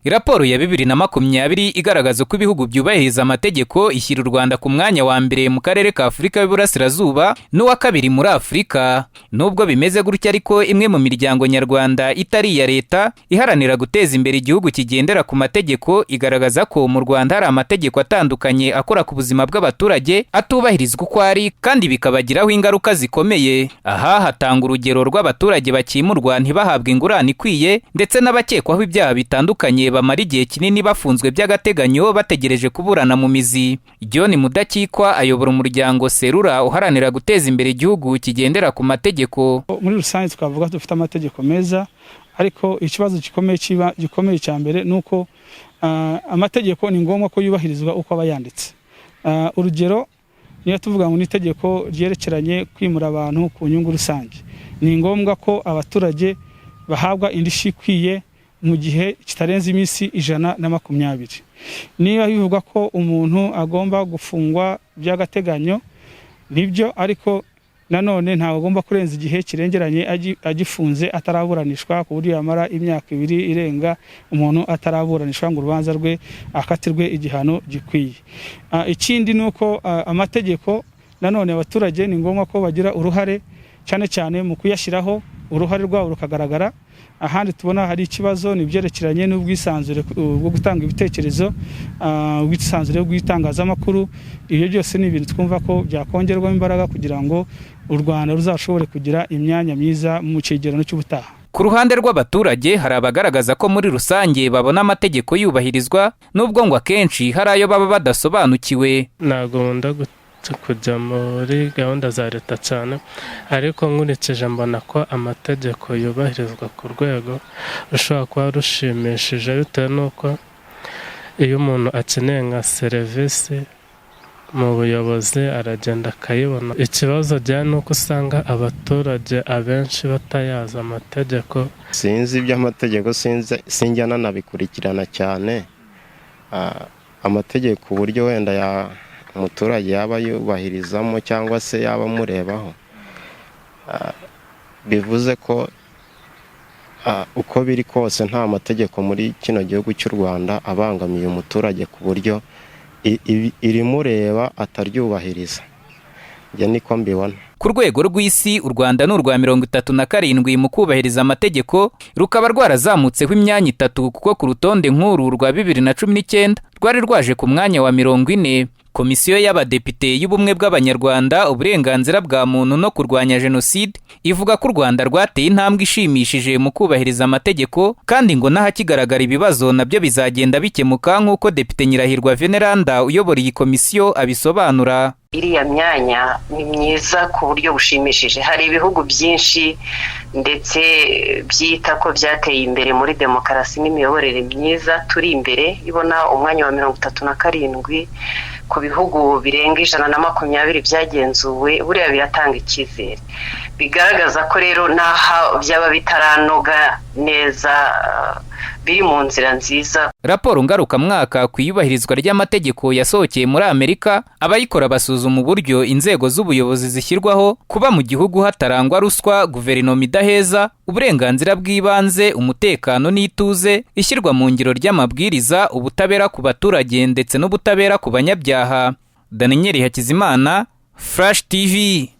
Raporo ya 2020 igaragaza ko ibihugu byubahiriza amategeko ishyira u Rwanda ku mwanya wa mbere mu karere ka Afurika y'Iburasirazuba n'uwa kabiri muri Afurika. Nubwo bimeze gutya ariko imwe mu miryango nyarwanda itari iya leta iharanira guteza imbere igihugu kigendera ku mategeko igaragaza ko mu Rwanda hari amategeko atandukanye akora ku buzima bw'abaturage atubahirizwa uko ari kandi bikabagiraho ingaruka zikomeye. Aha hatanga urugero rw'abaturage bakimurwa ntibahabwe ingurane ikwiye ndetse n'abakekwaho ibyaha bitandukanye bamara igihe kinini bafunzwe by'agateganyo bategereje kuburana mu mizi. John Mudakikwa ayobora umuryango Serura uharanira guteza imbere igihugu kigendera ku mategeko. Muri rusange twavuga dufite amategeko meza, ariko ikibazo gikomeye cya mbere nuko amategeko ni ngombwa ko yubahirizwa uko aba yanditse. Urugero niyo tuvuga ngo n'itegeko ryerekeranye kwimura abantu ku nyungu rusange, ni ngombwa ko abaturage bahabwa indishyi ikwiye mu gihe kitarenze iminsi 120. Niyo bivuga ko umuntu agomba gufungwa by'agateganyo nibyo, ariko nanone ntago agomba kurenza igihe kirengeranye agifunze ataraburanishwa, ku buryo yamara imyaka 2 irenga umuntu ataraburanishwa ngo urubanza rwe akatirwe igihano gikwiye. Ikindi nuko amategeko nanone abaturage ni ngombwa ko bagira uruhare cyane cyane mu kuyashyiraho, uruhare rwabo rukagaragara. Ahandi tubona hari ikibazo n'ibyerekeranye n'ubwisanzure bwo gutanga ibitekerezo, ubwisanzure bw'itangazamakuru. Ibyo byose ni ibintu twumva ko byakongerwa imbaraga kugira ngo u Rwanda ruzashobore kugira imyanya myiza mu cyegeranyo cy'ubutaha. Ku ruhande rw'abaturage hari abagaragaza ko muri rusange babona amategeko yubahirizwa nubwo ngo akenshi hari ayo baba badasobanukiwe. Nagomba kujya muri gahunda za leta cyane, ariko nkurikije mbona ko amategeko yubahirizwa ku rwego rushobora kuba rushimishije, bitewe n'uko iyo umuntu akeneye nka serivisi mu buyobozi aragenda akayibona. Ikibazo cyane ni uko usanga abaturage abenshi batayazi amategeko. Sinzi iby'amategeko, sinjya nanabikurikirana cyane. Amategeko uburyo wenda umuturage yaba yubahirizamo cyangwa se yaba murebaho, bivuze ko uko biri kose nta mategeko muri kino gihugu cy'u Rwanda abangamiye umuturage ku buryo irimureba ataryubahiriza. Njye niko mbibona. Ku rwego rw'isi u Rwanda ni urwa 37 mu kubahiriza amategeko, rukaba rwarazamutseho imyanya 3 kuko ku rutonde nkuru rwa 2019 rwari rwaje ku mwanya wa 40. Komisiyo y'Abadepite y'Ubumwe bw'Abanyarwanda, uburenganzira bwa muntu no kurwanya jenoside ivuga ko u Rwanda rwateye intambwe ishimishije mu kubahiriza amategeko, kandi ngo n'ahakigaragara ibibazo nabyo bizagenda bikemuka nk'uko Depite Nyirahirwa Veneranda uyobora iyi komisiyo abisobanura. Iriya myanya ni myiza ku buryo bushimishije. Hari ibihugu byinshi ndetse byita ko byateye imbere muri demokarasi n'imiyoborere myiza, turi imbere ibona umwanya wa 37 ku bihugu birenga 120 byagenzuwe. Buriya biratanga icyizere, bigaragaza ko rero naha byaba bitaranoga neza biri mu nzira nziza. Raporo ngarukamwaka ku iyubahirizwa ry'amategeko yasohokeye muri Amerika, abayikora basuzuma uburyo inzego z'ubuyobozi zishyirwaho, kuba mu gihugu hatarangwa ruswa, guverinoma idaheza, uburenganzira bw'ibanze, umutekano n'ituze, ishyirwa mu ngiro ry'amabwiriza, ubutabera ku baturage ndetse n'ubutabera ku banyabyaha. Daniel Hakizimana, Flash TV.